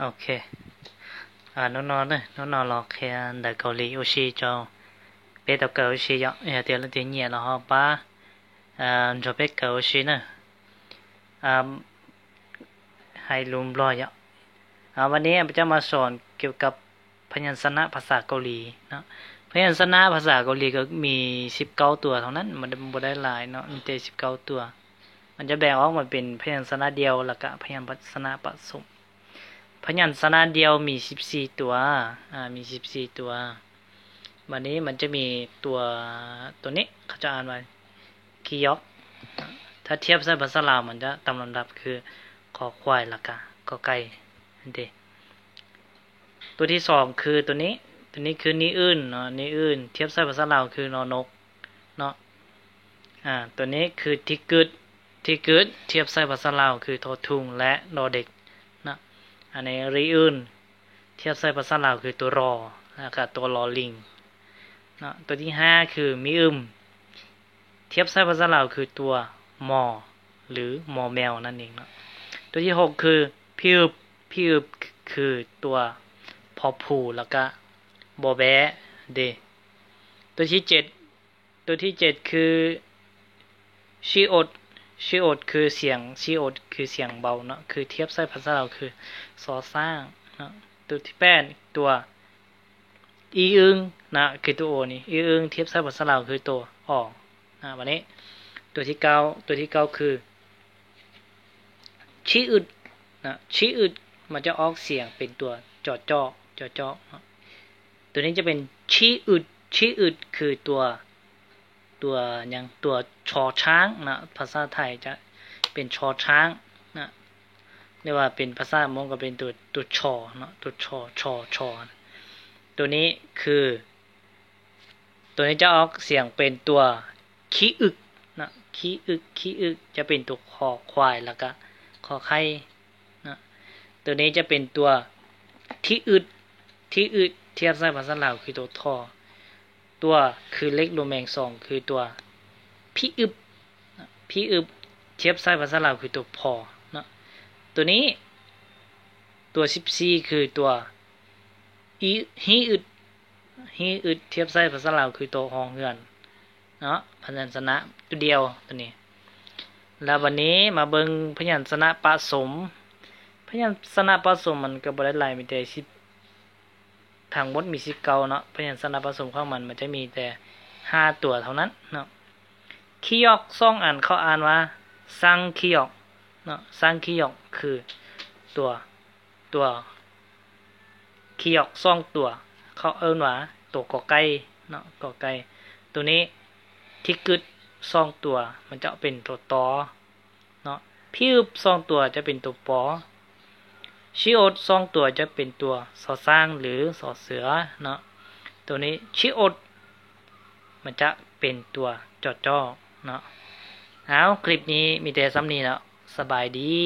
โอเคน้องๆ呢น้องๆรอ看的เกาหลี游戏就别的个游戏要点了点热了哈吧准备个游戏呢ให้รวมรอยวันนี้จะมาสอนเกี่ยวกับพยัญชนะภาษาเกาหลีเนาะพยัญชนะภาษาเกาหลีก็มี19ตัวเท่านั้นมันบ่ได้หลายเนาะมีแต่19ตัวมันจะแบ่งออกมาเป็นพยัญชนะเดียวแล้วก็พยัญชนะผสมพยัญชนะเดียวมี14ตัวมี14ตัววันนี้มันจะมีตัวนี้เขาจะอ่านว่าคิยอกถ้าเทียบใส่ภาษาลาวมันจะตามลำดับคือคอควายแล้วก็กอไก่นั่นเองตัวที่2คือตัวนี้คือนี้อื่นเนาะนี้อื่นเทียบใส่ภาษาลาวคือนอนกเนาะตัวนี้คือที่กึดเทียบใส่ภาษาลาวคือทอทุงและนอเด็กนะอันนี้รีอื่นเทียบใส่ภาษาลาวคือตัวรอแล้วก็ตัวลอลิงนะตัวที่5คือมีเทียบใส่ภาษาลาวคือตัวมอหรือมอแมวนั่นเองเนาะตัวที่6คือพี่อึบคือตัวพอผูแล้วก็บอแบเดตัวที่7คือชีอดคือเสียงคือเสียงเบาเนาะคือเทียบใส่ภาษาเราคือซอสร้างเนาะตัวที่8ตัวอีอึงนะคือตัวโอนี่อีอึงเทียบใส่ภาษาเราคือตัวอวันนี้ตัวที่9คือชีอึดนะชีอึดมันจะออกเสียงเป็นตัวจอเนาะตัวนี้จะเป็นชีอึดคือตัวอย่างตัวชอช้างนะภาษาไทยจะเป็นชอช้างนะเรียกว่าเป็นภาษามงก็เป็นตัวชอเนาะตัวชอตัวนี้คือตัวนี้จะออกเสียงเป็นตัวขี้อึกนะขี้อึกจะเป็นตัวคอควายแล้วก็คอไข่นะตัวนี้จะเป็นตัวที่อึดเทียบใส่ภาษาลาวคือตัวทอตัวคือเล็กโรแมง2คือตัวพี่อึบเทียบใส่ภาษาลาวคือตัวพอเนาะตัวนี้ตัว14คือตัวฮีอึดเทียบใส่ภาษาลาวคือตัวฮองเฮือนเนาะพยัญชนะตัวเดียวตัวนี้แล้ววันนี้มาเบิ่งพยัญชนะผสมมันก็บ่ได้หลายมีแต่ทางหมดมี19เนาะพยัญชนะผสมของมันจะมีแต่5ตัวเท่านั้นเนาะคิยอก2อันเขาอ่านว่าซังคิยอกเนาะซังคิยอกคือตัวคิยอก2ตัวเขาเอิ้นว่าตัวกอไก่เนาะกอไก่ตัวนี้ที่กึด2ตัวมันจะเป็นตัวตอเนาะพี่อึบ2ตัวจะเป็นตัวปอชิโอด2ตัวจะเป็นตัวสอสร้างหรือสอเสือเนาะตัวนี้ชิโอดมันจะเป็นตัวจอเนาะคลิปนี้มีแต่ซ้ำนี้แล้วสบายดี